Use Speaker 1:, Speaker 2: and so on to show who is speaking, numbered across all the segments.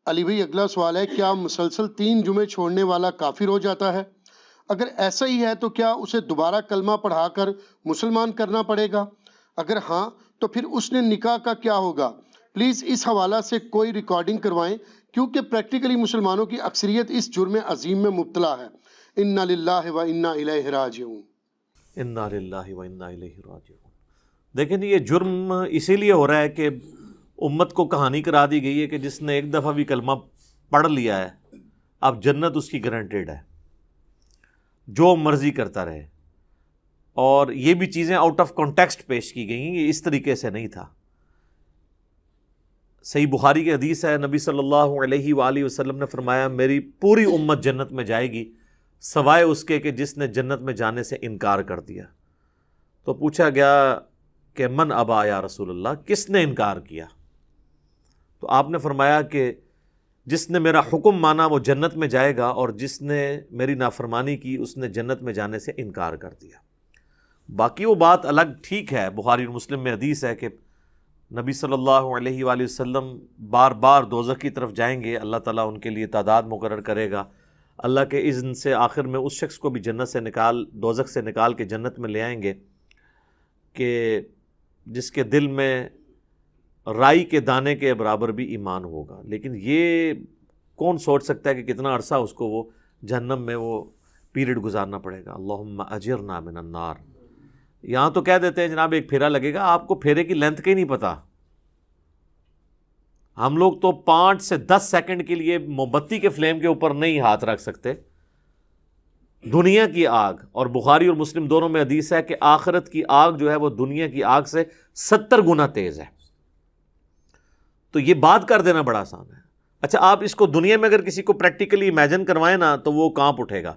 Speaker 1: علی بھائی اگلا سوال ہے، کیا مسلسل 3 جمعے چھوڑنے والا کافر ہو جاتا ہے؟ اگر ایسا ہی ہے تو کیا اسے دوبارہ کلمہ پڑھا کر مسلمان کرنا پڑے گا؟ اگر ہاں تو پھر اس نے نکاح کا کیا ہوگا؟ پلیز اس حوالہ سے کوئی ریکارڈنگ کروائیں، کیونکہ پریکٹیکلی مسلمانوں کی اکثریت اس جرم عظیم میں مبتلا ہے۔ انا للہ و انا الیہ راجعون۔
Speaker 2: انا للہ و انا الیہ راجعون۔ دیکھیں یہ جرم اسی لیے ہو رہا ہے کہ امت کو کہانی کرا دی گئی ہے کہ جس نے ایک دفعہ بھی کلمہ پڑھ لیا ہے اب جنت اس کی گارنٹیڈ ہے، جو مرضی کرتا رہے۔ اور یہ بھی چیزیں آؤٹ آف کانٹیکسٹ پیش کی گئی ہیں، یہ اس طریقے سے نہیں تھا۔ صحیح بخاری کی حدیث ہے، نبی صلی اللہ علیہ وآلہ وسلم نے فرمایا میری پوری امت جنت میں جائے گی سوائے اس کے کہ جس نے جنت میں جانے سے انکار کر دیا۔ تو پوچھا گیا کہ من ابا یا رسول اللہ، کس نے انکار کیا؟ تو آپ نے فرمایا کہ جس نے میرا حکم مانا وہ جنت میں جائے گا، اور جس نے میری نافرمانی کی اس نے جنت میں جانے سے انکار کر دیا۔ باقی وہ بات الگ ٹھیک ہے، بخاری اور مسلم میں حدیث ہے کہ نبی صلی اللہ علیہ وآلہ وسلم بار بار دوزخ کی طرف جائیں گے، اللہ تعالیٰ ان کے لیے تعداد مقرر کرے گا، اللہ کے اذن سے آخر میں اس شخص کو بھی جنت سے دوزخ سے نکال کے جنت میں لے آئیں گے کہ جس کے دل میں رائی کے دانے کے برابر بھی ایمان ہوگا۔ لیکن یہ کون سوچ سکتا ہے کہ کتنا عرصہ اس کو وہ جہنم میں وہ پیریڈ گزارنا پڑے گا۔ اللہم اجرنا من النار۔ یہاں تو کہہ دیتے ہیں جناب ایک پھیرا لگے گا، آپ کو پھیرے کی لینتھ کا ہی نہیں پتا۔ ہم لوگ تو 5 سے 10 سیکنڈ کے لیے موم بتی کے فلیم کے اوپر نہیں ہاتھ رکھ سکتے۔ دنیا کی آگ، اور بخاری اور مسلم دونوں میں حدیث ہے کہ آخرت کی آگ جو ہے وہ دنیا کی آگ سے 70 گنا تیز ہے۔ تو یہ بات کر دینا بڑا آسان ہے۔ اچھا آپ اس کو دنیا میں اگر کسی کو پریکٹیکلی امیجن کروائیں نا تو وہ کانپ اٹھے گا۔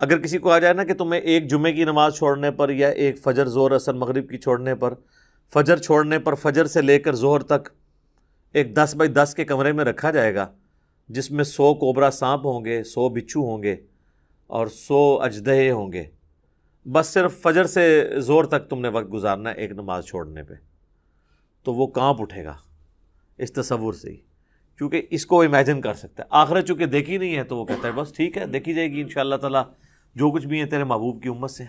Speaker 2: اگر کسی کو آ جائے نا کہ تمہیں ایک جمعے کی نماز چھوڑنے پر، یا ایک فجر ظہر اثر مغرب کی چھوڑنے پر، فجر چھوڑنے پر فجر سے لے کر ظہر تک ایک 10 بائی 10 کے کمرے میں رکھا جائے گا جس میں 100 کوبرا سانپ ہوں گے، 100 بچھو ہوں گے اور 100 اژدہے ہوں گے، بس صرف فجر سے ظہر تک تم نے وقت گزارنا ہے ایک نماز چھوڑنے پہ، تو وہ کانپ اٹھے گا اس تصور سے ہی، کیونکہ اس کو امیجن کر سکتا ہے۔ آخرت چونکہ دیکھی نہیں ہے تو وہ کہتا ہے بس ٹھیک ہے دیکھی جائے گی انشاءاللہ تعالیٰ، جو کچھ بھی ہے تیرے محبوب کی امت سے۔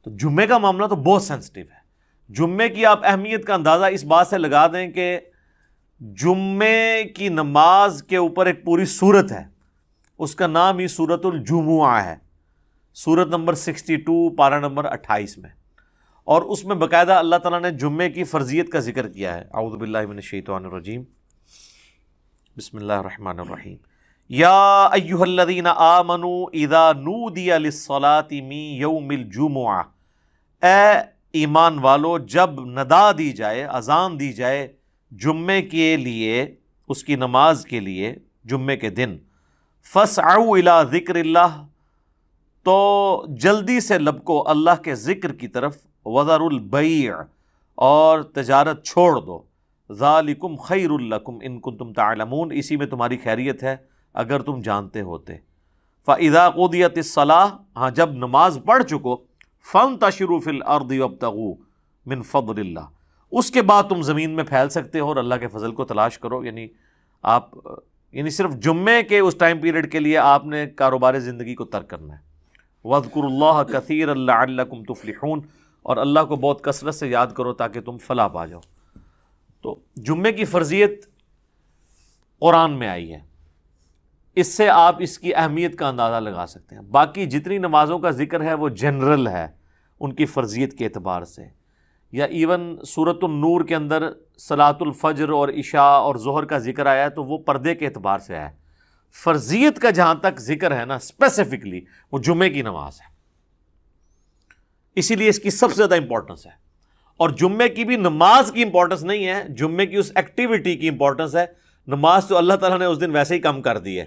Speaker 2: تو جمعے کا معاملہ تو بہت سینسٹیو ہے۔ جمعے کی آپ اہمیت کا اندازہ اس بات سے لگا دیں کہ جمعے کی نماز کے اوپر ایک پوری سورت ہے، اس کا نام ہی سورۃ الجمعہ ہے، سورت نمبر 62 پارہ نمبر 28 میں، اور اس میں باقاعدہ اللہ تعالیٰ نے جمعے کی فرضیت کا ذکر کیا ہے۔ اعوذ باللہ من الشیطان الرجیم، بسم اللہ الرحمن الرحیم۔ یا ایہا الذین آمنوا اذا نودی للصلاۃ من یوم الجمعہ، اے ایمان والو جب ندا دی جائے، اذان دی جائے جمعے کے لیے، اس کی نماز کے لیے جمعے کے دن، فاسعوا الی ذکر اللہ، تو جلدی سے لبکو اللہ کے ذکر کی طرف، وذروا البیع، اور تجارت چھوڑ دو، ذالکم خیر لکم ان کنتم تعلمون، اسی میں تمہاری خیریت ہے اگر تم جانتے ہوتے۔ فاذا قضیت الصلاۃ، ہاں جب نماز پڑھ چکو، فانتشروا فی الارض وابتغوا من فضل اللہ، اس کے بعد تم زمین میں پھیل سکتے ہو اور اللہ کے فضل کو تلاش کرو۔ یعنی آپ صرف جمعے کے اس ٹائم پیریڈ کے لیے آپ نے کاروبار زندگی کو ترک کرنا ہے۔ وَاذْكُرُوا اللَّهَ كَثِيرًا لَعَلَّكُمْ تُفْلِحُونَ، اور اللہ کو بہت کثرت سے یاد کرو تاکہ تم فلاح پا جاؤ۔ تو جمعے کی فرضیت قرآن میں آئی ہے، اس سے آپ اس کی اہمیت کا اندازہ لگا سکتے ہیں۔ باقی جتنی نمازوں کا ذکر ہے وہ جنرل ہے ان کی فرضیت کے اعتبار سے، یا ایون سورۃ النور کے اندر صلاۃ الفجر اور عشاء اور ظہر کا ذکر آیا ہے تو وہ پردے کے اعتبار سے آیا ہے۔ فرضیت کا جہاں تک ذکر ہے نا اسپیسیفکلی وہ جمعے کی نماز ہے، اسی لیے اس کی سب سے زیادہ امپورٹنس ہے۔ اور جمعے کی بھی نماز کی امپورٹنس نہیں ہے، جمعے کی اس ایکٹیویٹی کی امپورٹنس ہے۔ نماز تو اللہ تعالیٰ نے اس دن ویسے ہی کم کر دی ہے،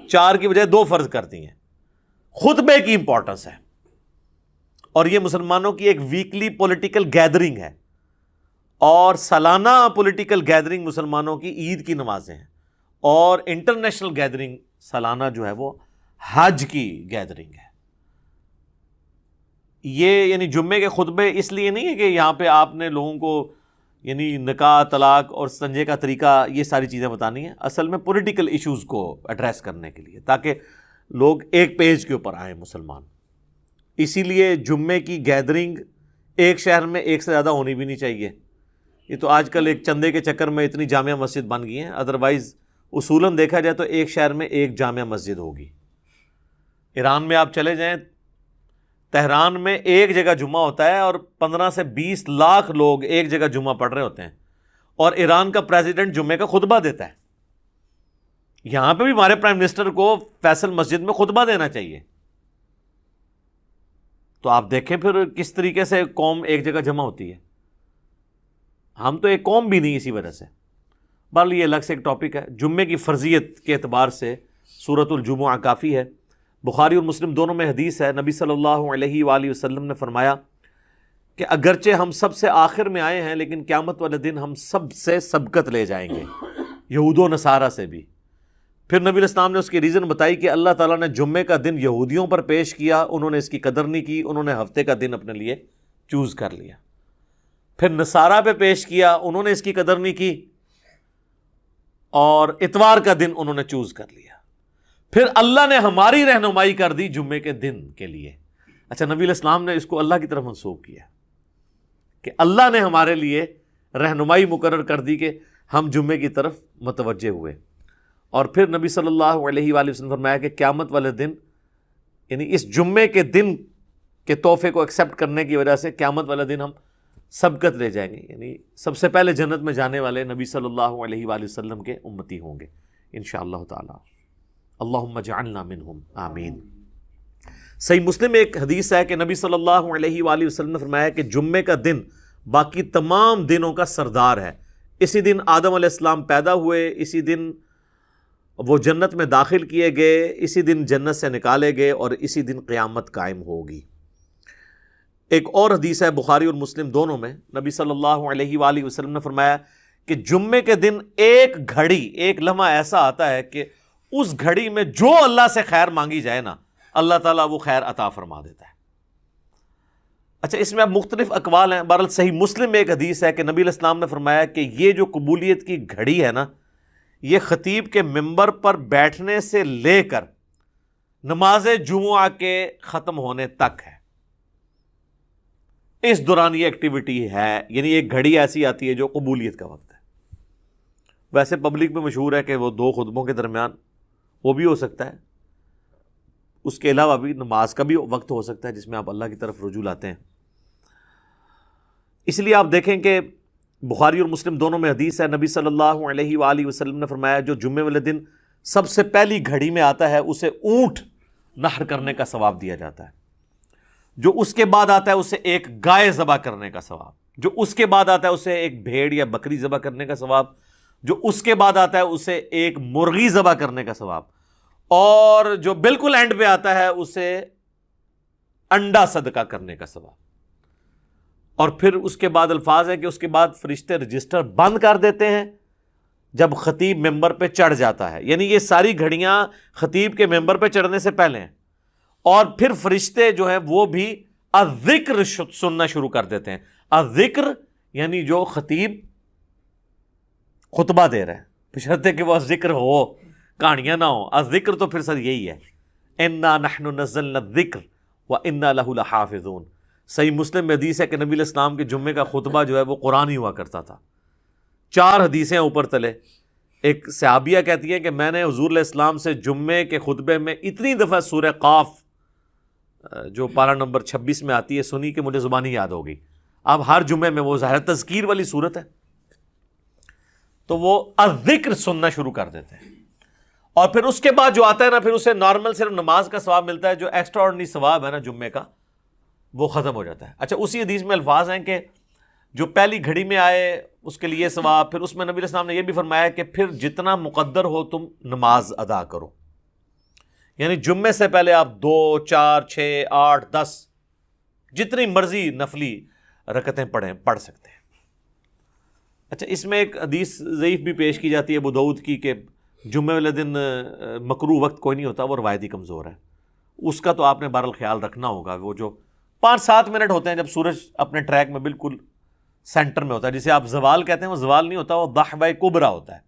Speaker 2: 4 کی بجائے 2 فرض کر دی ہیں۔ خطبے کی امپورٹنس ہے، اور یہ مسلمانوں کی ایک ویکلی پولیٹیکل گیدرنگ ہے، اور سالانہ پولیٹیکل گیدرنگ مسلمانوں کی عید کی نمازیں ہیں، اور انٹرنیشنل گیدرنگ سالانہ جو ہے وہ حج کی گیدرنگ ہے۔ یہ یعنی جمعے کے خطبے اس لیے نہیں ہے کہ یہاں پہ آپ نے لوگوں کو یعنی نکاح، طلاق اور استنجے کا طریقہ، یہ ساری چیزیں بتانی ہیں اصل میں پولیٹیکل ایشوز کو ایڈریس کرنے کے لیے، تاکہ لوگ ایک پیج کے اوپر آئیں مسلمان۔ اسی لیے جمعے کی گیدرنگ ایک شہر میں ایک سے زیادہ ہونی بھی نہیں چاہیے۔ یہ تو آج کل ایک چندے کے چکر میں اتنی جامع مسجد بن گئی ہیں، ادروائز اصولاً دیکھا جائے تو ایک شہر میں ایک جامع مسجد ہوگی۔ ایران میں آپ چلے جائیں، تہران میں ایک جگہ جمعہ ہوتا ہے اور 15 سے 20 لاکھ لوگ ایک جگہ جمعہ پڑھ رہے ہوتے ہیں، اور ایران کا پریزیڈنٹ جمعے کا خطبہ دیتا ہے۔ یہاں پہ بھی ہمارے پرائم منسٹر کو فیصل مسجد میں خطبہ دینا چاہیے۔ تو آپ دیکھیں پھر کس طریقے سے قوم ایک جگہ جمع ہوتی ہے۔ ہم تو ایک قوم بھی نہیں اسی وجہ سے۔ بہرحال یہ الگ سے ایک ٹاپک ہے۔ جمعے کی فرضیت کے اعتبار سے سورۃ الجمعہ کافی ہے۔ بخاری اور مسلم دونوں میں حدیث ہے، نبی صلی اللہ علیہ وآلہ وسلم نے فرمایا کہ اگرچہ ہم سب سے آخر میں آئے ہیں لیکن قیامت والے دن ہم سب سے سبقت لے جائیں گے، یہود و نصارہ سے بھی۔ پھر نبی علیہ السلام نے اس کی ریزن بتائی کہ اللہ تعالیٰ نے جمعے کا دن یہودیوں پر پیش کیا، انہوں نے اس کی قدر نہیں کی، انہوں نے ہفتے کا دن اپنے لیے چوز کر لیا۔ پھر نصارہ پہ پیش کیا، انہوں نے اس کی قدر نہیں کی اور اتوار کا دن انہوں نے چوز کر لیا۔ پھر اللہ نے ہماری رہنمائی کر دی جمعے کے دن کے لیے۔ اچھا، نبی علیہ السلام نے اس کو اللہ کی طرف منسوب کیا کہ اللہ نے ہمارے لیے رہنمائی مقرر کر دی کہ ہم جمعے کی طرف متوجہ ہوئے۔ اور پھر نبی صلی اللہ علیہ وآلہ وسلم نے فرمایا کہ قیامت والے دن، یعنی اس جمعے کے دن کے تحفے کو ایکسیپٹ کرنے کی وجہ سے قیامت والے دن ہم سبقت لے جائیں گے، یعنی سب سے پہلے جنت میں جانے والے نبی صلی اللہ علیہ وآلہ وسلم کے امتی ہوں گے انشاءاللہ تعالی۔ اللہم اجعلنا منہم، آمین۔ صحیح مسلم میں ایک حدیث ہے کہ نبی صلی اللہ علیہ وآلہ وسلم نے فرمایا کہ جمعے کا دن باقی تمام دنوں کا سردار ہے۔ اسی دن آدم علیہ السلام پیدا ہوئے، اسی دن وہ جنت میں داخل کیے گئے، اسی دن جنت سے نکالے گئے، اور اسی دن قیامت قائم ہوگی۔ ایک اور حدیث ہے بخاری اور مسلم دونوں میں، نبی صلی اللہ علیہ وآلہ وسلم نے فرمایا کہ جمعے کے دن ایک گھڑی، ایک لمحہ ایسا آتا ہے کہ اس گھڑی میں جو اللہ سے خیر مانگی جائے نا، اللہ تعالیٰ وہ خیر عطا فرما دیتا ہے۔ اچھا، اس میں اب مختلف اقوال ہیں۔ بہرحال صحیح مسلم میں ایک حدیث ہے کہ نبی علیہ السلام نے فرمایا کہ یہ جو قبولیت کی گھڑی ہے نا، یہ خطیب کے ممبر پر بیٹھنے سے لے کر نماز جمعہ کے ختم ہونے تک ہے۔ اس دوران یہ ایکٹیویٹی ہے، یعنی ایک گھڑی ایسی آتی ہے جو قبولیت کا وقت ہے۔ ویسے پبلک میں مشہور ہے کہ وہ دو خطبوں کے درمیان وہ بھی ہو سکتا ہے، اس کے علاوہ بھی نماز کا بھی وقت ہو سکتا ہے جس میں آپ اللہ کی طرف رجوع لاتے ہیں۔ اس لیے آپ دیکھیں کہ بخاری اور مسلم دونوں میں حدیث ہے، نبی صلی اللہ علیہ وآلہ وسلم نے فرمایا جو جمعے والے دن سب سے پہلی گھڑی میں آتا ہے اسے اونٹ نحر کرنے کا ثواب دیا جاتا ہے، جو اس کے بعد آتا ہے اسے ایک گائے ذبح کرنے کا ثواب، جو اس کے بعد آتا ہے اسے ایک بھیڑ یا بکری ذبح کرنے کا ثواب، جو اس کے بعد آتا ہے اسے ایک مرغی ذبح کرنے کا ثواب، اور جو بالکل اینڈ پہ آتا ہے اسے انڈا صدقہ کرنے کا ثواب۔ اور پھر اس کے بعد الفاظ ہے کہ اس کے بعد فرشتے رجسٹر بند کر دیتے ہیں جب خطیب ممبر پہ چڑھ جاتا ہے، یعنی یہ ساری گھڑیاں خطیب کے ممبر پہ چڑھنے سے پہلے ہیں۔ اور پھر فرشتے جو ہیں وہ بھی الذکر سننا شروع کر دیتے ہیں۔ الذکر یعنی جو خطیب خطبہ دے رہے ہیں، بشرطے کہ وہ ذکر ہو، کہانیاں نہ ہوں۔ الذکر تو پھر سر یہی ہے، انا نحن نزلنا الذکر وانا لہ لحافظون۔ صحیح مسلم میں حدیث ہے کہ نبی علیہ السلام کے جمعے کا خطبہ جو ہے وہ قرآن ہی ہوا کرتا تھا۔ 4 حدیثیں اوپر تلے۔ ایک صحابیہ کہتی ہیں کہ میں نے حضور علیہ السلام سے جمعے کے خطبے میں اتنی دفعہ سورہ قاف جو پارہ نمبر 26 میں آتی ہے سنی کہ مجھے زبانی یاد ہو گئی۔ اب ہر جمعے میں وہ ظاہر تذکیر والی صورت ہے تو وہ الذکر سننا شروع کر دیتے ہیں۔ اور پھر اس کے بعد جو آتا ہے نا، پھر اسے نارمل صرف نماز کا ثواب ملتا ہے، جو ایکسٹرا آرڈنری ثواب ہے نا جمعے کا وہ ختم ہو جاتا ہے۔ اچھا، اسی حدیث میں الفاظ ہیں کہ جو پہلی گھڑی میں آئے اس کے لیے ثواب، پھر اس میں نبی علیہ السلام نے یہ بھی فرمایا کہ پھر جتنا مقدر ہو تم نماز ادا کرو، یعنی جمعے سے پہلے آپ 2 4 6 8 10 جتنی مرضی نفلی رکعتیں پڑھ سکتے ہیں۔ اچھا، اس میں ایک حدیث ضعیف بھی پیش کی جاتی ہے ابو داؤد کی کہ جمعے والے دن مکروہ وقت کوئی نہیں ہوتا، وہ روایتی کمزور ہے، اس کا تو آپ نے بہرحال خیال رکھنا ہوگا۔ وہ جو 5-7 منٹ ہوتے ہیں جب سورج اپنے ٹریک میں بالکل سینٹر میں ہوتا ہے. جسے آپ زوال کہتے ہیں وہ زوال نہیں ہوتا, وہ ضحبہ کبریٰ ہوتا ہے.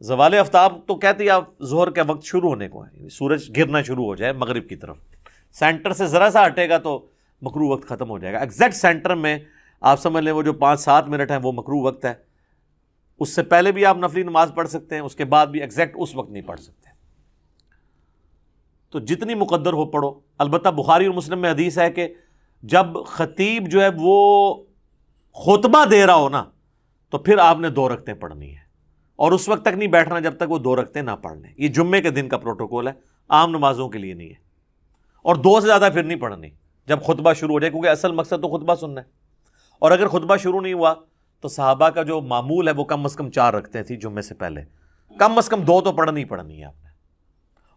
Speaker 2: زوال آفتاب تو کہتے ہیں آپ ظہر کا وقت شروع ہونے کو ہے, سورج گرنا شروع ہو جائے مغرب کی طرف, سینٹر سے ذرا سا ہٹے گا تو مکروہ وقت ختم ہو جائے گا. ایگزیکٹ سینٹر میں آپ سمجھ لیں وہ جو 5-7 منٹ ہیں وہ مکروہ وقت ہے. اس سے پہلے بھی آپ نفلی نماز پڑھ سکتے ہیں, اس کے بعد بھی ایگزیکٹ اس وقت نہیں پڑھ سکتے. تو جتنی مقدر ہو پڑھو. البتہ بخاری اور مسلم میں حدیث ہے کہ جب خطیب جو ہے وہ خطبہ دے رہا ہو نا تو پھر آپ نے 2 رکعتیں پڑھنی ہیں, اور اس وقت تک نہیں بیٹھنا جب تک وہ 2 رکعتیں نہ پڑھ لیں. یہ جمعے کے دن کا پروٹوکول ہے, عام نمازوں کے لیے نہیں ہے. اور 2 سے زیادہ پھر نہیں پڑھنی جب خطبہ شروع ہو جائے, کیونکہ اصل مقصد تو خطبہ سننا ہے. اور اگر خطبہ شروع نہیں ہوا تو صحابہ کا جو معمول ہے وہ کم از کم 4 رکعتیں تھی جمعے سے پہلے, کم از کم 2 تو پڑھنی ہی پڑھنی ہے آپ نے.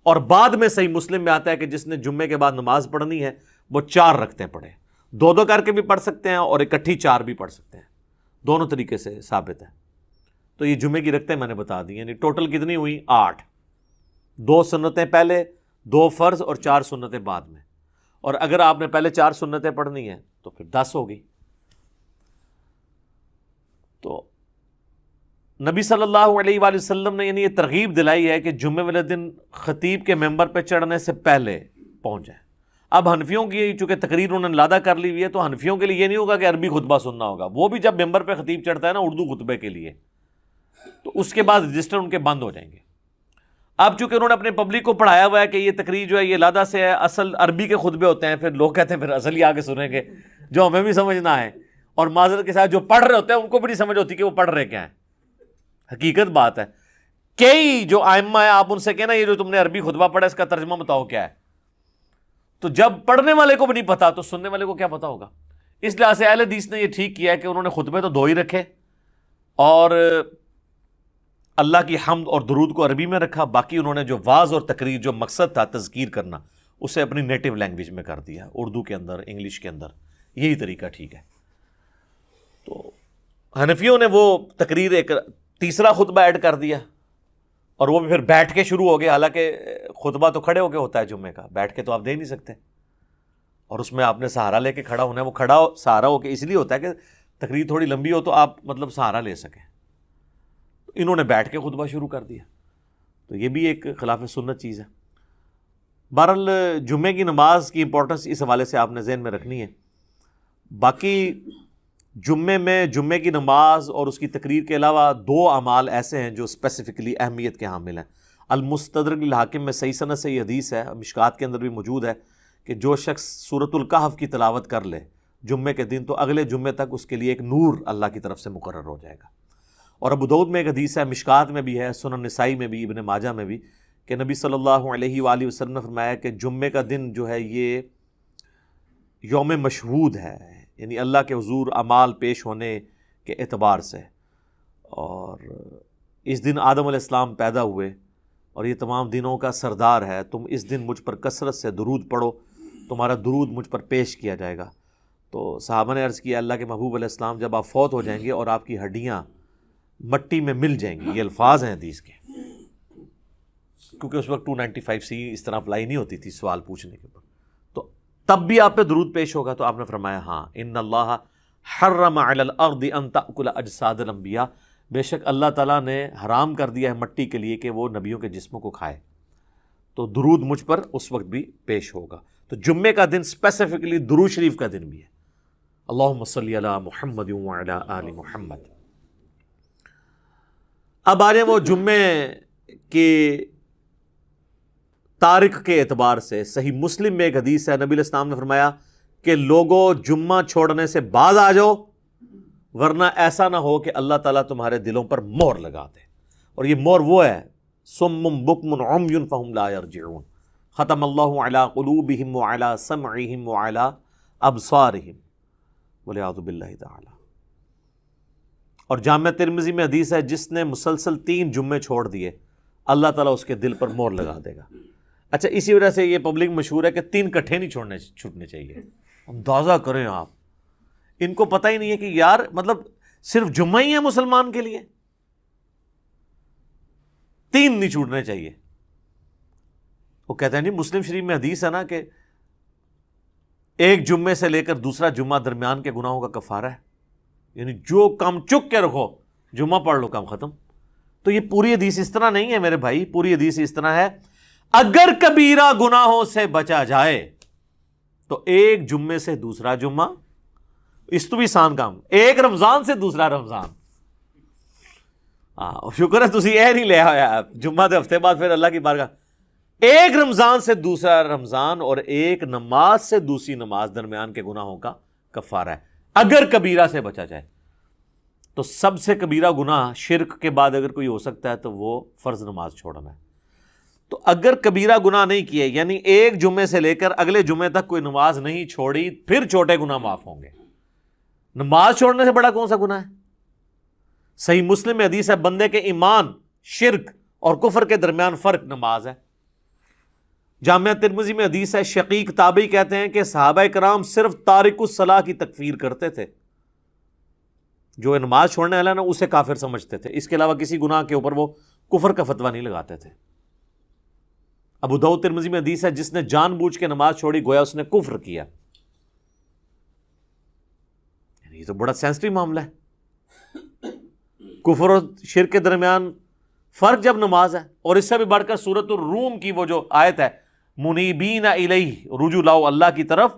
Speaker 2: اور بعد میں صحیح مسلم میں آتا ہے کہ جس نے جمعے کے بعد نماز پڑھنی ہے وہ 4 رکعتیں پڑھے. 2 کر کے بھی پڑھ سکتے ہیں اور اکٹھی 4 بھی پڑھ سکتے ہیں, دونوں طریقے سے ثابت ہے. تو یہ جمعے کی رکعتیں میں نے بتا دی, یعنی ٹوٹل کتنی ہوئی 8. 2 سنتیں پہلے, 2 فرض اور 4 سنتیں بعد میں. اور اگر آپ نے پہلے 4 سنتیں پڑھنی ہیں تو پھر 10 ہوگی. تو نبی صلی اللہ علیہ وآلہ وسلم نے یعنی یہ ترغیب دلائی ہے کہ جمعے والے دن خطیب کے ممبر پہ چڑھنے سے پہلے پہنچ جائیں. اب حنفیوں کی چونکہ تقریر انہوں نے لادہ کر لی ہوئی ہے تو حنفیوں کے لیے یہ نہیں ہوگا کہ عربی خطبہ سننا ہوگا, وہ بھی جب ممبر پہ خطیب چڑھتا ہے نا اردو خطبے کے لیے تو اس کے بعد رجسٹر ان کے بند ہو جائیں گے. اب چونکہ انہوں نے اپنے پبلک کو پڑھایا ہوا ہے کہ یہ تقریر جو ہے یہ لادہ سے ہے, اصل عربی کے خطبے ہوتے ہیں, پھر لوگ کہتے ہیں پھر اصل ہی آگے سنیں گے جو ہمیں بھی سمجھ نہ آئے, اور معذرت کے ساتھ جو پڑھ رہے ہوتے ہیں ان کو بھی نہیں سمجھ ہوتی کہ وہ پڑھ رہے کیا ہیں. حقیقت بات ہے, کئی جو ائمہ ہیں آپ ان سے کہنا یہ جو تم نے عربی خطبہ پڑھا اس کا ترجمہ بتاؤ کیا ہے, تو جب پڑھنے والے کو بھی نہیں پتا تو سننے والے کو کیا پتا ہوگا. اس لحاظ سے اہل حدیث نے یہ ٹھیک کیا ہے کہ انہوں نے خطبے تو 2 ہی رکھے اور اللہ کی حمد اور درود کو عربی میں رکھا, باقی انہوں نے جو واعظ اور تقریر جو مقصد تھا تذکیر کرنا اسے اپنی نیٹو لینگویج میں کر دیا, اردو کے اندر, انگلش کے اندر. یہی طریقہ ٹھیک ہے. تو حنفیوں نے وہ تقریر ایک تیسرا خطبہ ایڈ کر دیا اور وہ بھی پھر بیٹھ کے شروع ہو گیا, حالانکہ خطبہ تو کھڑے ہو کے ہوتا ہے جمعے کا, بیٹھ کے تو آپ دے نہیں سکتے. اور اس میں آپ نے سہارا لے کے کھڑا ہونا ہے, وہ کھڑا سہارا ہو کے اس لیے ہوتا ہے کہ تقریر تھوڑی لمبی ہو تو آپ مطلب سہارا لے سکیں. انہوں نے بیٹھ کے خطبہ شروع کر دیا, تو یہ بھی ایک خلاف سنت چیز ہے. بہرحال جمعے کی نماز کی امپورٹنس اس حوالے سے آپ نے ذہن میں رکھنی ہے. باقی جمعے میں جمعے کی نماز اور اس کی تقریر کے علاوہ 2 اعمال ایسے ہیں جو اسپیسیفکلی اہمیت کے حامل ہیں. المستدرک للحاکم میں صحیح سند سے یہ حدیث ہے, مشکات کے اندر بھی موجود ہے, کہ جو شخص سورۃ الکہف کی تلاوت کر لے جمعے کے دن تو اگلے جمعے تک اس کے لیے ایک نور اللہ کی طرف سے مقرر ہو جائے گا. اور ابو داؤد میں ایک حدیث ہے, مشکات میں بھی ہے, سنن نسائی میں بھی, ابن ماجہ میں بھی, کہ نبی صلی اللہ علیہ وآلہ وسلم نے فرمایا کہ جمعے کا دن جو ہے یہ یوم مشہود ہے, یعنی اللہ کے حضور اعمال پیش ہونے کے اعتبار سے. اور اس دن آدم علیہ السلام پیدا ہوئے اور یہ تمام دنوں کا سردار ہے. تم اس دن مجھ پر کثرت سے درود پڑھو, تمہارا درود مجھ پر پیش کیا جائے گا. تو صحابہ نے عرض کیا اللہ کے محبوب علیہ السلام جب آپ فوت ہو جائیں گے اور آپ کی ہڈیاں مٹی میں مل جائیں گی, یہ الفاظ ہیں حدیث کے, کیونکہ اس وقت 295C اس طرح اپلائی نہیں ہوتی تھی سوال پوچھنے کے اوپر, تو تب بھی آپ پہ درود پیش ہوگا. تو آپ نے فرمایا ہاں, ان اللہ حرم علی الارض ان تأکل اجساد الانبیاء, بے شک اللہ تعالیٰ نے حرام کر دیا ہے مٹی کے لیے کہ وہ نبیوں کے جسموں کو کھائے, تو درود مجھ پر اس وقت بھی پیش ہوگا. تو جمعے کا دن اسپیسیفکلی درود شریف کا دن بھی ہے. اللہم صلی علی محمد وعلی آل محمد. اب آ جائیں وہ جمعے کے تاریخ کے اعتبار سے. صحیح مسلم میں ایک حدیث ہے, نبی علیہ السلام نے فرمایا کہ لوگوں جمعہ چھوڑنے سے بعد آ جاؤ, ورنہ ایسا نہ ہو کہ اللہ تعالیٰ تمہارے دلوں پر مہر لگا دے. اور یہ مہر وہ ہے صم بکم عمی فہم لا یرجعون, ختم اللہ علی قلوبہم وعلی سمعہم وعلی ابصارہم والعیاذ باللہ تعالی. اور جامع ترمذی میں حدیث ہے جس نے مسلسل 3 جمعے چھوڑ دیے اللہ تعالیٰ اس کے دل پر مہر لگا دے گا. اچھا, اسی وجہ سے یہ پبلک مشہور ہے کہ 3 کٹھے نہیں چھوٹنے چاہیے. اندازہ کریں آپ, ان کو پتہ ہی نہیں ہے کہ یار مطلب صرف جمعہ ہی ہے مسلمان کے لیے, 3 نہیں چھوٹنے چاہیے. وہ کہتے ہیں نہیں, مسلم شریف میں حدیث ہے نا کہ ایک جمعے سے لے کر دوسرا جمعہ درمیان کے گناہوں کا کفارہ ہے. یعنی جو کم چک کے رکھو، جمعہ پڑھ لو، کام ختم۔ تو یہ پوری حدیث اس طرح نہیں ہے میرے بھائی، پوری حدیث اس طرح ہے اگر کبیرہ گناہوں سے بچا جائے تو ایک جمعے سے دوسرا جمعہ، اس تو بھی آسان کام، ایک رمضان سے دوسرا رمضان۔ شکر ہے تسی یہ نہیں لے آیا جمعہ دے ہفتے بعد پھر اللہ کی بارگاہ، ایک رمضان سے دوسرا رمضان اور ایک نماز سے دوسری نماز درمیان کے گناہوں کا کفارہ ہے اگر کبیرہ سے بچا جائے۔ تو سب سے کبیرہ گناہ شرک کے بعد اگر کوئی ہو سکتا ہے تو وہ فرض نماز چھوڑنا ہے۔ تو اگر کبیرہ گناہ نہیں کیے، یعنی ایک جمعے سے لے کر اگلے جمعے تک کوئی نماز نہیں چھوڑی، پھر چھوٹے گناہ معاف ہوں گے۔ نماز چھوڑنے سے بڑا کون سا گناہ ہے؟ صحیح مسلم میں حدیث ہے بندے کے ایمان، شرک اور کفر کے درمیان فرق نماز ہے۔ جامعہ ترمذی میں حدیث ہے، شقیق تابعی کہتے ہیں کہ صحابہ کرام صرف تارک الصلاح کی تکفیر کرتے تھے، جو نماز چھوڑنے والا نا اسے کافر سمجھتے تھے، اس کے علاوہ کسی گناہ کے اوپر وہ کفر کا فتویٰ نہیں لگاتے تھے۔ ابو داؤد ترمذی میں حدیث ہے، جس نے جان بوجھ کے نماز چھوڑی گویا اس نے کفر کیا۔ یہ تو بڑا سینسٹیو معاملہ ہے، کفر اور شرک کے درمیان فرق جب نماز ہے۔ اور اس سے بھی بڑھ کر سورۃ الروم کی وہ جو آیت ہے، منیبین الیہ، رجوع لاؤ اللہ کی طرف،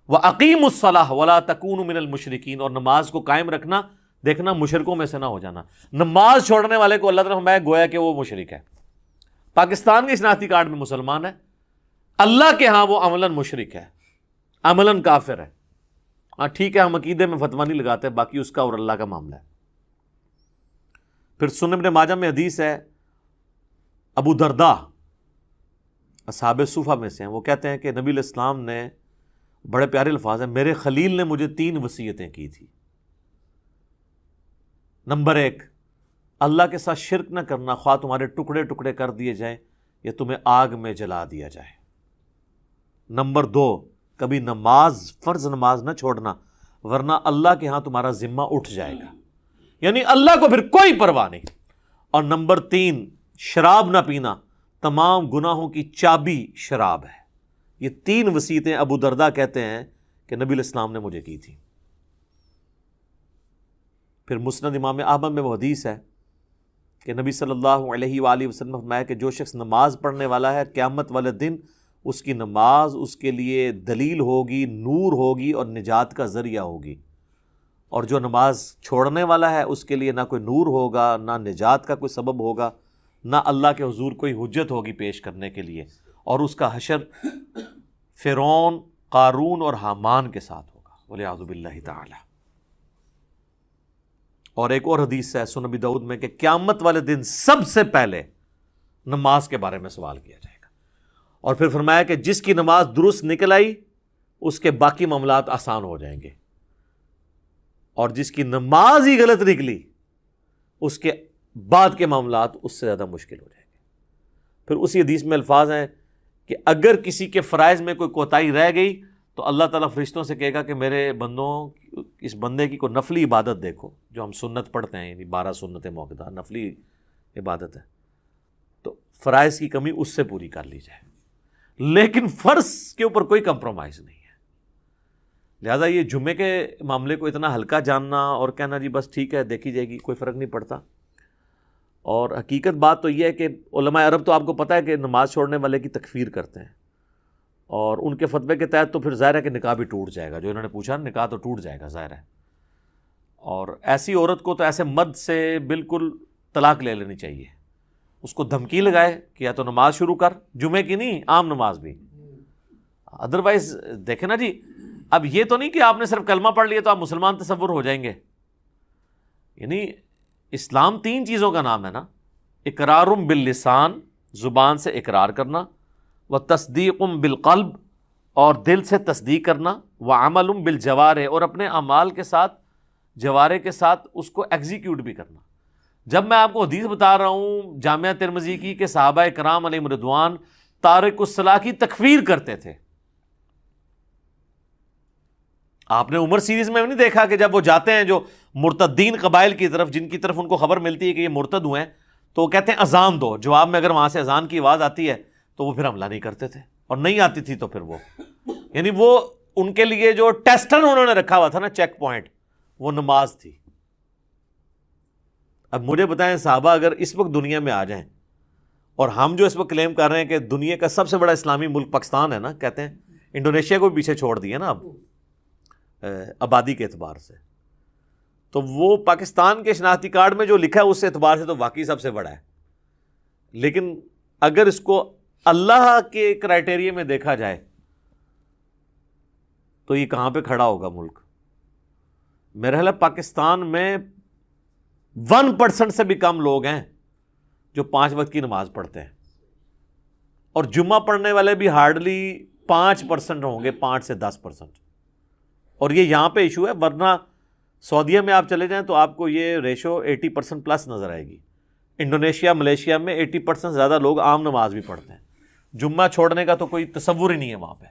Speaker 2: وَأَقِیمُوا الصَّلَاةَ وَلَا تَکُونُوا مِنَ الْمُشْرِکِینَ، اور نماز کو قائم رکھنا، دیکھنا مشرکوں میں سے نہ ہو جانا۔ نماز چھوڑنے والے کو اللہ تعالیٰ فرمایا گویا کہ وہ مشرک ہے۔ پاکستان کے شناختی کارڈ میں مسلمان ہے، اللہ کے ہاں وہ عملاً مشرک ہے، عملاً کافر ہے۔ ہاں ٹھیک ہے، ہم عقیدے میں فتویٰ نہیں لگاتے، باقی اس کا اور اللہ کا معاملہ ہے۔ پھر سنن ابن ماجہ میں حدیث ہے، ابو درداء اصحاب صفہ میں سے ہیں، وہ کہتے ہیں کہ نبی علیہ السلام نے، بڑے پیارے الفاظ ہیں، میرے خلیل نے مجھے 3 وصیتیں کی تھی۔ نمبر 1، اللہ کے ساتھ شرک نہ کرنا، خواہ تمہارے ٹکڑے ٹکڑے کر دیے جائیں یا تمہیں آگ میں جلا دیا جائے۔ نمبر 2، کبھی نماز، فرض نماز نہ چھوڑنا ورنہ اللہ کے ہاں تمہارا ذمہ اٹھ جائے گا، یعنی اللہ کو پھر کوئی پرواہ نہیں۔ اور نمبر 3، شراب نہ پینا، تمام گناہوں کی چابی شراب ہے۔ یہ 3 وصیتیں ابو درداء کہتے ہیں کہ نبی علیہ السلام نے مجھے کی تھی۔ پھر مسند امام احمد میں وہ حدیث ہے کہ نبی صلی اللہ علیہ وآلہ وسلم فرمایا کہ جو شخص نماز پڑھنے والا ہے، قیامت والے دن اس کی نماز اس کے لیے دلیل ہوگی، نور ہوگی اور نجات کا ذریعہ ہوگی، اور جو نماز چھوڑنے والا ہے اس کے لیے نہ کوئی نور ہوگا، نہ نجات کا کوئی سبب ہوگا، نہ اللہ کے حضور کوئی حجت ہوگی پیش کرنے کے لیے، اور اس کا حشر فرعون، قارون اور حامان کے ساتھ ہوگا، والعیاذ باللہ تعالی۔ اور ایک اور حدیث ہے سنن ابی داؤد میں کہ قیامت والے دن سب سے پہلے نماز کے بارے میں سوال کیا جائے گا، اور پھر فرمایا کہ جس کی نماز درست نکل آئی اس کے باقی معاملات آسان ہو جائیں گے، اور جس کی نماز ہی غلط نکلی اس کے بعد کے معاملات اس سے زیادہ مشکل ہو جائیں گے۔ پھر اسی حدیث میں الفاظ ہیں کہ اگر کسی کے فرائض میں کوئی کوتاہی رہ گئی تو اللہ تعالیٰ فرشتوں سے کہے گا کہ میرے بندوں، اس بندے کی کوئی نفلی عبادت دیکھو، جو ہم سنت پڑھتے ہیں، یعنی 12 سنت موقعہ نفلی عبادت ہے، تو فرائض کی کمی اس سے پوری کر لی جائے، لیکن فرض کے اوپر کوئی کمپرومائز نہیں ہے۔ لہٰذا یہ جمعے کے معاملے کو اتنا ہلکا جاننا اور کہنا جی بس ٹھیک ہے دیکھی جائے گی، کوئی فرق نہیں پڑتا۔ اور حقیقت بات تو یہ ہے کہ علماء عرب تو آپ کو پتہ ہے کہ نماز چھوڑنے والے کی تکفیر کرتے ہیں، اور ان کے فتوے کے تحت تو پھر ظاہر ہے کہ نکاح بھی ٹوٹ جائے گا، جو انہوں نے پوچھا نکاح تو ٹوٹ جائے گا ظاہر ہے۔ اور ایسی عورت کو تو ایسے مرد سے بالکل طلاق لے لینی چاہیے، اس کو دھمکی لگائے کہ یا تو نماز شروع کر، جمعے کی نہیں عام نماز بھی، ادروائز دیکھیں نا جی، اب یہ تو نہیں کہ آپ نے صرف کلمہ پڑھ لیا تو آپ مسلمان تصور ہو جائیں گے۔ یعنی اسلام 3 چیزوں کا نام ہے نا، اقرار باللسان، زبان سے اقرار کرنا، وتصدیق بالقلب، اور دل سے تصدیق کرنا، وعمل بالجوارح، اور اپنے اعمال کے ساتھ، جوارح کے ساتھ اس کو ایگزیکیوٹ بھی کرنا۔ جب میں آپ کو حدیث بتا رہا ہوں جامعہ ترمذی کی کہ صحابہ کرام علیہم رضوان تارک الصلاح کی تکفیر کرتے تھے، آپ نے عمر سیریز میں بھی نہیں دیکھا کہ جب وہ جاتے ہیں جو مرتدین قبائل کی طرف، جن کی طرف ان کو خبر ملتی ہے کہ یہ مرتد ہوئے ہیں، تو وہ کہتے ہیں اذان دو، جواب میں اگر وہاں سے اذان کی آواز آتی ہے تو وہ پھر حملہ نہیں کرتے تھے، اور نہیں آتی تھی تو پھر وہ، یعنی وہ ان کے لیے جو ٹیسٹر انہوں نے رکھا ہوا تھا نا، چیک پوائنٹ، وہ نماز تھی۔ اب مجھے بتائیں صحابہ اگر اس وقت دنیا میں آ جائیں اور ہم جو اس وقت کلیم کر رہے ہیں کہ دنیا کا سب سے بڑا اسلامی ملک پاکستان ہے نا، کہتے ہیں انڈونیشیا کو بھی پیچھے چھوڑ دیا نا اب آبادی کے اعتبار سے، تو وہ پاکستان کے شناختی کارڈ میں جو لکھا ہے اس اعتبار سے تو واقعی سب سے بڑا ہے، لیکن اگر اس کو اللہ کے کرائٹیریا میں دیکھا جائے تو یہ کہاں پہ کھڑا ہوگا ملک؟ میرا خیال ہے پاکستان میں 1% سے بھی کم لوگ ہیں جو 5 وقت کی نماز پڑھتے ہیں، اور جمعہ پڑھنے والے بھی ہارڈلی 5% ہوں گے، 5 سے 10%، اور یہ یہاں پہ ایشو ہے، ورنہ سعودیہ میں آپ چلے جائیں تو آپ کو یہ ریشو 80% پلس نظر آئے گی۔ انڈونیشیا، ملیشیا میں 80% زیادہ لوگ عام نماز بھی پڑھتے ہیں، جمعہ چھوڑنے کا تو کوئی تصور ہی نہیں ہے وہاں پہ،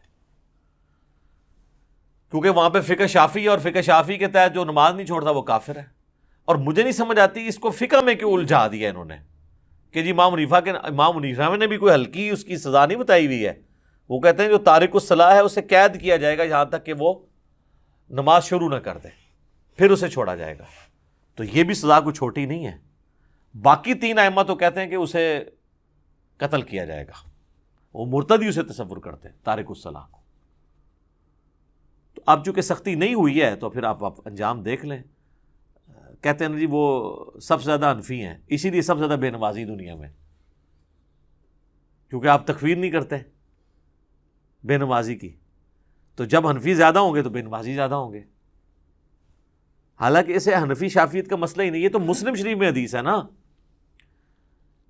Speaker 2: کیونکہ وہاں پہ فقہ شافعی، اور فقہ شافعی کے تحت جو نماز نہیں چھوڑتا وہ کافر ہے۔ اور مجھے نہیں سمجھ آتی اس کو فقہ میں کیوں الجھا دیا انہوں نے کہ جی امام حنیفہ نے بھی کوئی ہلکی اس کی سزا نہیں بتائی ہوئی ہے، وہ کہتے ہیں جو تارک الصلاۃ ہے اسے قید کیا جائے گا یہاں تک کہ وہ نماز شروع نہ کر دے، پھر اسے چھوڑا جائے گا، تو یہ بھی سزا کوئی چھوٹی نہیں ہے۔ باقی 3 ائمہ تو کہتے ہیں کہ اسے قتل کیا جائے گا، وہ مرتدی اسے تصور کرتے ہیں تارک الصلاۃ کو۔ تو اب چونکہ سختی نہیں ہوئی ہے تو پھر آپ انجام دیکھ لیں۔ کہتے ہیں جی وہ سب سے زیادہ حنفی ہیں، اسی لیے سب سے زیادہ بے نمازی دنیا میں، کیونکہ آپ تکفیر نہیں کرتے بے نمازی کی، تو جب حنفی زیادہ ہوں گے تو بے نمازی زیادہ ہوں گے۔ حالانکہ اسے حنفی شافعیت کا مسئلہ ہی نہیں، یہ تو مسلم شریف میں حدیث ہے نا،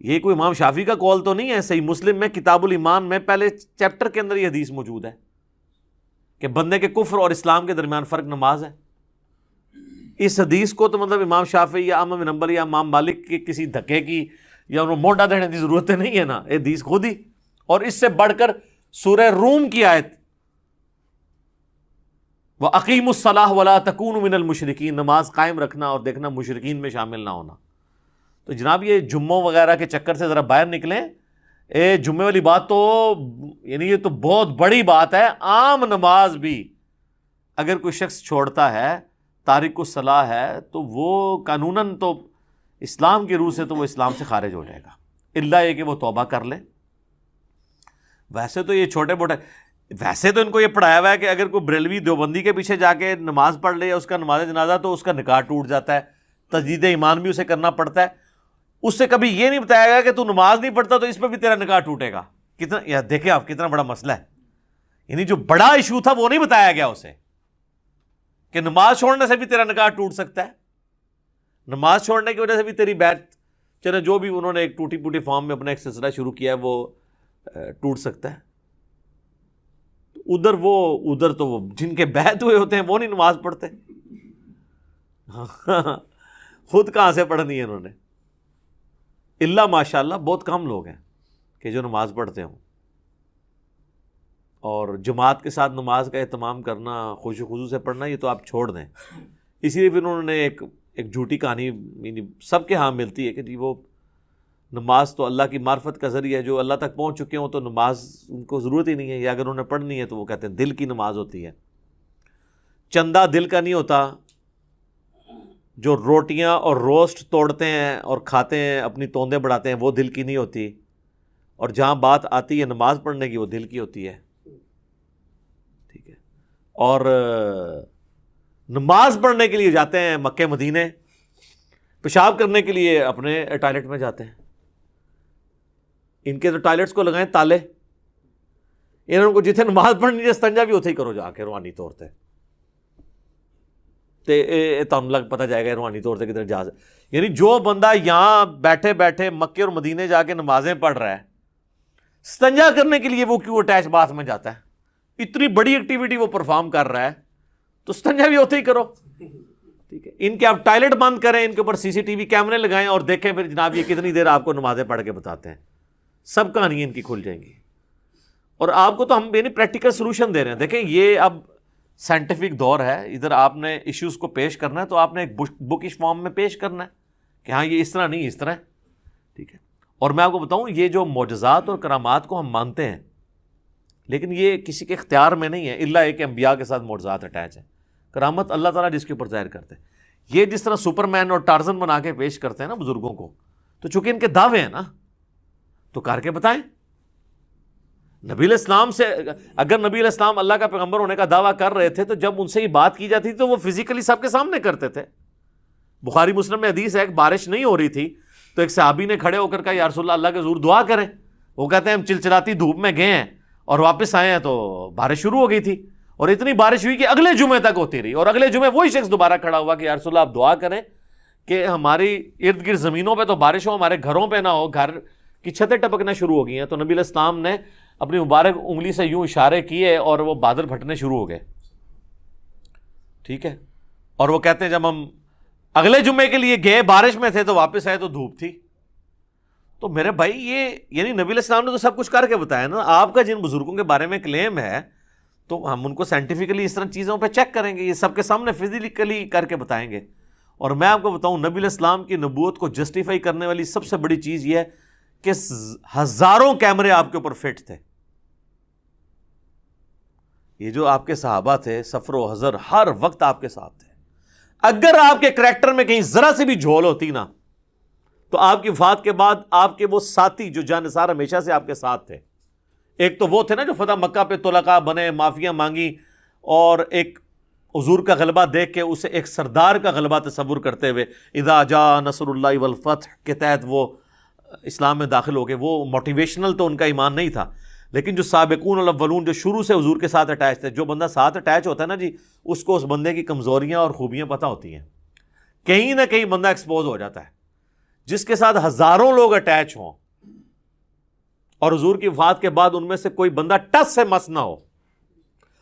Speaker 2: یہ کوئی امام شافعی کا قول تو نہیں ہے۔ صحیح مسلم میں کتاب الایمان میں پہلے چیپٹر کے اندر یہ حدیث موجود ہے کہ بندے کے کفر اور اسلام کے درمیان فرق نماز ہے۔ اس حدیث کو تو مطلب امام شافعی یا احمد بن حنبل یا امام مالک کے کسی دھکے کی یا انہوں مونڈا دینے کی ضرورت نہیں ہے نا، یہ حدیث خود ہی، اور اس سے بڑھ کر سورہ روم کی آیت وَأَقِیمُوا الصَّلَاةَ وَلَا تَکُونُوا مِنَ الْمُشْرِکِینَ، نماز قائم رکھنا اور دیکھنا مشرکین میں شامل نہ ہونا۔ تو جناب یہ جمعوں وغیرہ کے چکر سے ذرا باہر نکلیں، جمعے والی بات تو یعنی یہ تو بہت بڑی بات ہے۔ عام نماز بھی اگر کوئی شخص چھوڑتا ہے، تارک الصلاۃ ہے، تو وہ قانوناً تو اسلام کی روح سے تو وہ اسلام سے خارج ہو جائے گا، الا یہ کہ وہ توبہ کر لے۔ ویسے تو یہ چھوٹے موٹے، ویسے تو ان کو یہ پڑھایا ہوا ہے کہ اگر کوئی بریلوی دیوبندی کے پیچھے جا کے نماز پڑھ لے یا اس کا نماز جنازہ تو اس کا نکاح ٹوٹ جاتا ہے، تجدید ایمان بھی اسے کرنا پڑتا ہے۔ اس سے کبھی یہ نہیں بتایا گیا کہ تو نماز نہیں پڑھتا تو اس پہ بھی تیرا نکاح ٹوٹے گا۔ کتنا یا دیکھیں آپ کتنا بڑا مسئلہ ہے، یعنی جو بڑا ایشو تھا وہ نہیں بتایا گیا اسے کہ نماز چھوڑنے سے بھی تیرا نکاح ٹوٹ سکتا ہے، نماز چھوڑنے کی وجہ سے بھی تیری بیعت، چلے جو بھی انہوں نے ایک ٹوٹی پوٹی فارم میں اپنا ایک سلسلہ شروع کیا ہے وہ ٹوٹ سکتا ہے۔ ادھر تو وہ جن کے بیعت ہوئے ہوتے ہیں وہ نہیں نماز پڑھتے، خود کہاں سے پڑھنی ہے انہوں نے؟ اللہ ماشاء اللہ بہت کم لوگ ہیں کہ جو نماز پڑھتے ہوں، اور جماعت کے ساتھ نماز کا اہتمام کرنا، خوش و خضوع سے پڑھنا، یہ تو آپ چھوڑ دیں۔ اسی لیے پھر انہوں نے ایک جھوٹی کہانی یعنی سب کے ہاں ملتی ہے کہ جی وہ نماز تو اللہ کی معرفت کا ذریعہ ہے، جو اللہ تک پہنچ چکے ہوں تو نماز ان کو ضرورت ہی نہیں ہے، یا اگر انہوں نے پڑھنی ہے تو وہ کہتے ہیں دل کی نماز ہوتی ہے۔ چندہ دل کا نہیں ہوتا، جو روٹیاں اور روسٹ توڑتے ہیں اور کھاتے ہیں، اپنی توندیں بڑھاتے ہیں، وہ دل کی نہیں ہوتی، اور جہاں بات آتی ہے نماز پڑھنے کی وہ دل کی ہوتی ہے، ٹھیک ہے۔ اور نماز پڑھنے کے لیے جاتے ہیں مکے مدینے، پیشاب کرنے کے لیے اپنے ٹوائلٹ میں جاتے ہیں۔ ان کے تو ٹوائلٹس کو لگائیں تالے، انہوں کو جتنے نماز پڑھنی ہے استنجا بھی اتھے ہی کرو جا کے روحانی طور تے تم لگ پتہ جائے گا روحانی طور سے کدھر جا سکے۔ یعنی جو بندہ یہاں بیٹھے بیٹھے مکے اور مدینے جا کے نمازیں پڑھ رہا ہے، استنجا کرنے کے لیے وہ کیوں اٹیچ باتھ میں جاتا ہے؟ اتنی بڑی ایکٹیویٹی وہ پرفارم کر رہا ہے تو استنجا بھی ہوتے ہی کرو، ٹھیک ہے۔ ان کے آپ ٹوائلٹ بند کریں، ان کے اوپر CCTV کیمرے لگائیں اور دیکھیں پھر جناب یہ کتنی دیر آپ کو نمازیں پڑھ کے بتاتے ہیں، سب کہانیاں ان کی کھل جائیں گی۔ اور آپ کو تو ہم یعنی پریکٹیکل سولوشن دے رہے ہیں۔ دیکھیں یہ اب سائنٹیفک دور ہے، ادھر آپ نے ایشوز کو پیش کرنا ہے تو آپ نے ایک بکش فارم میں پیش کرنا ہے کہ ہاں یہ اس طرح نہیں، اس طرح ہے، ٹھیک ہے۔ اور میں آپ کو بتاؤں یہ جو معجزات اور کرامات کو ہم مانتے ہیں، لیکن یہ کسی کے اختیار میں نہیں ہے، الا ایک انبیاء کے ساتھ معجزات اٹیچ ہیں۔ کرامت اللہ تعالیٰ جس کے اوپر ظاہر کرتے ہیں۔ یہ جس طرح سپرمین اور ٹارزن بنا کے پیش کرتے ہیں نا بزرگوں کو، تو چونکہ ان کے دعوے ہیں نا تو کر کے بتائیں. نبی علیہ السلام سے اگر نبی علیہ السلام اللہ کا پیغمبر ہونے کا دعویٰ کر رہے تھے تو جب ان سے یہ بات کی جاتی تھی تو وہ فزیکلی سب کے سامنے کرتے تھے. بخاری مسلم میں حدیث ہے کہ بارش نہیں ہو رہی تھی تو ایک صحابی نے کھڑے ہو کر کہا یا رسول اللہ کے حضور دعا کریں. وہ کہتے ہیں ہم چلچلاتی دھوپ میں گئے ہیں اور واپس آئے ہیں تو بارش شروع ہو گئی تھی، اور اتنی بارش ہوئی کہ اگلے جمعے تک ہوتی رہی، اور اگلے جمعے وہی شخص دوبارہ کھڑا ہوا کہ یا رسول اللہ آپ دعا کریں کہ ہماری ارد گرد زمینوں پہ تو بارش ہو، ہمارے گھروں پہ نہ ہو، گھر کی چھتیں ٹپکنا شروع ہو گئی ہیں. تو نبی علیہ السلام نے اپنی مبارک انگلی سے یوں اشارے کیے اور وہ بادل پھٹنے شروع ہو گئے. ٹھیک ہے، اور وہ کہتے ہیں جب ہم اگلے جمعے کے لیے گئے بارش میں تھے تو واپس آئے تو دھوپ تھی. تو میرے بھائی یہ یعنی نبی علیہ السلام نے تو سب کچھ کر کے بتایا نا. آپ کا جن بزرگوں کے بارے میں کلیم ہے تو ہم ان کو سائنٹیفکلی اس طرح چیزوں پہ چیک کریں گے، یہ سب کے سامنے فزیکلی کر کے بتائیں گے. اور میں آپ کو بتاؤں نبی علیہ السلام کی نبوت کو جسٹیفائی کرنے والی سب سے بڑی چیز یہ ہے کہ ہزاروں کیمرے آپ کے اوپر فٹ تھے. یہ جو آپ کے صحابہ تھے سفر و حضر ہر وقت آپ کے ساتھ تھے. اگر آپ کے کریکٹر میں کہیں ذرا سی بھی جھول ہوتی نا تو آپ کی وفات کے بعد آپ کے وہ ساتھی جو جانثار ہمیشہ سے آپ کے ساتھ تھے، ایک تو وہ تھے نا جو فتح مکہ پہ طلقاء بنے، معافیاں مانگی، اور ایک حضور کا غلبہ دیکھ کے اسے ایک سردار کا غلبہ تصور کرتے ہوئے اذا جاء نصر اللہ والفتح کے تحت وہ اسلام میں داخل ہو گئے. وہ موٹیویشنل تو ان کا ایمان نہیں تھا، لیکن جو سابقون الاولون جو شروع سے حضور کے ساتھ اٹیچ تھے، جو بندہ ساتھ اٹیچ ہوتا ہے نا جی اس کو اس بندے کی کمزوریاں اور خوبیاں پتہ ہوتی ہیں. کہیں نہ کہیں بندہ ایکسپوز ہو جاتا ہے. جس کے ساتھ ہزاروں لوگ اٹیچ ہوں اور حضور کی وفات کے بعد ان میں سے کوئی بندہ ٹس سے مس نہ ہو،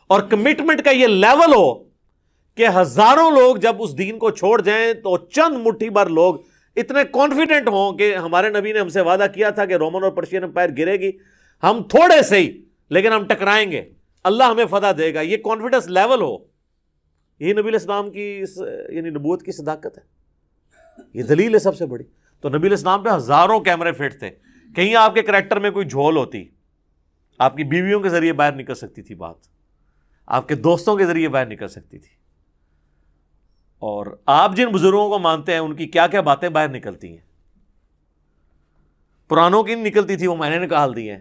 Speaker 2: اور کمٹمنٹ کا یہ لیول ہو کہ ہزاروں لوگ جب اس دین کو چھوڑ جائیں تو چند مٹھی بھر لوگ اتنے کانفیڈنٹ ہوں کہ ہمارے نبی نے ہم سے وعدہ کیا تھا کہ رومن اور پرشین امپائر گرے گی، ہم تھوڑے سے ہی لیکن ہم ٹکرائیں گے، اللہ ہمیں فتح دے گا. یہ کانفیڈنس لیول ہو، یہی نبی علیہ السلام کی یعنی نبوت کی صداقت ہے. یہ دلیل ہے سب سے بڑی. تو نبی علیہ السلام پہ ہزاروں کیمرے فٹ تھے. کہیں آپ کے کریکٹر میں کوئی جھول ہوتی، آپ کی بیویوں کے ذریعے باہر نکل سکتی تھی بات، آپ کے دوستوں کے ذریعے باہر نکل سکتی تھی، اور آپ جن بزرگوں کو مانتے ہیں ان کی کیا کیا باتیں باہر نکلتی ہیں. پرانوں کی نکلتی تھی وہ میں نے نکال دی ہیں،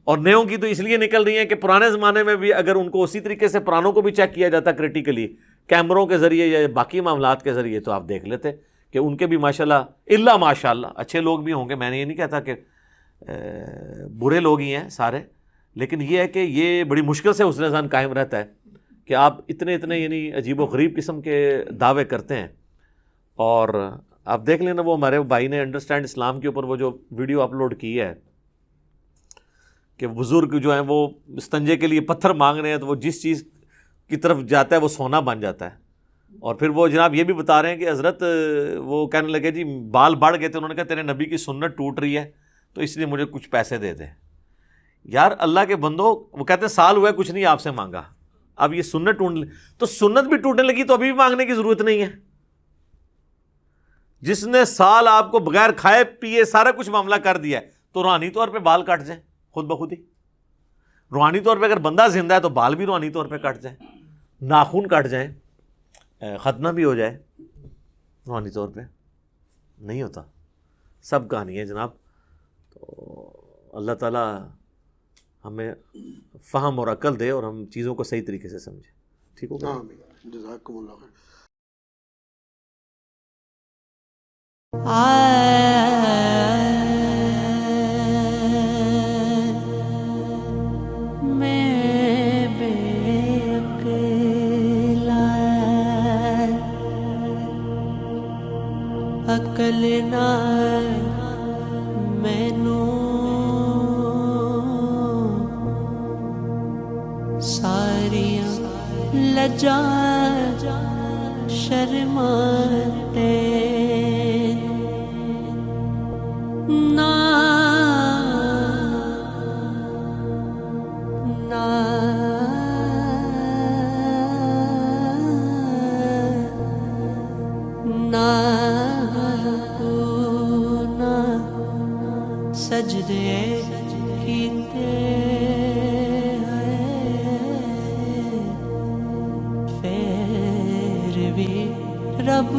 Speaker 2: اور نیوں کی تو اس لیے نکل رہی ہیں کہ پرانے زمانے میں بھی اگر ان کو اسی طریقے سے پرانوں کو بھی چیک کیا جاتا کریٹیکلی کیمروں کے ذریعے یا باقی معاملات کے ذریعے تو آپ دیکھ لیتے کہ ان کے بھی ماشاءاللہ الا ماشاءاللہ اچھے لوگ بھی ہوں گے. میں نے یہ نہیں کہتا کہ برے لوگ ہی ہیں سارے، لیکن یہ ہے کہ یہ بڑی مشکل سے حسن ظن قائم رہتا ہے کہ آپ اتنے یعنی عجیب و غریب قسم کے دعوے کرتے ہیں. اور آپ دیکھ لینا وہ ہمارے بھائی نے انڈرسٹینڈ اسلام کے اوپر وہ جو ویڈیو اپلوڈ کی ہے کہ بزرگ جو ہیں وہ استنجے کے لیے پتھر مانگ رہے ہیں تو وہ جس چیز کی طرف جاتا ہے وہ سونا بن جاتا ہے. اور پھر وہ جناب یہ بھی بتا رہے ہیں کہ حضرت وہ کہنے لگے جی بال بڑھ گئے تھے، انہوں نے کہا تیرے نبی کی سنت ٹوٹ رہی ہے تو اس لیے مجھے کچھ پیسے دے دے. یار اللہ کے بندو، وہ کہتے ہیں سال ہوا ہے کچھ نہیں آپ سے مانگا، اب یہ سنت ٹوٹ تو سنت بھی ٹوٹنے لگی تو ابھی بھی مانگنے کی ضرورت نہیں ہے. جس نے سال آپ کو بغیر کھائے پیے سارا کچھ معاملہ کر دیا ہے تو روحانی طور پہ بال کٹ جائیں خود بخود ہی. روحانی طور پہ اگر بندہ زندہ ہے تو بال بھی روحانی طور پہ کٹ جائیں، ناخن کٹ جائیں، ختنہ بھی ہو جائے، روحانی طور پہ نہیں ہوتا. سب کہانی ہے جناب. تو اللہ تعالیٰ ہمیں فہم اور عقل دے اور ہم چیزوں کو صحیح طریقے سے سمجھیں. ٹھیک ہوگا؟
Speaker 1: جزاکم اللہ خیر.
Speaker 3: میں بے عقلا عقل نہ مینوں ساریاں لجا شرماتے سجدے کیتے ہیں پھر بھی رب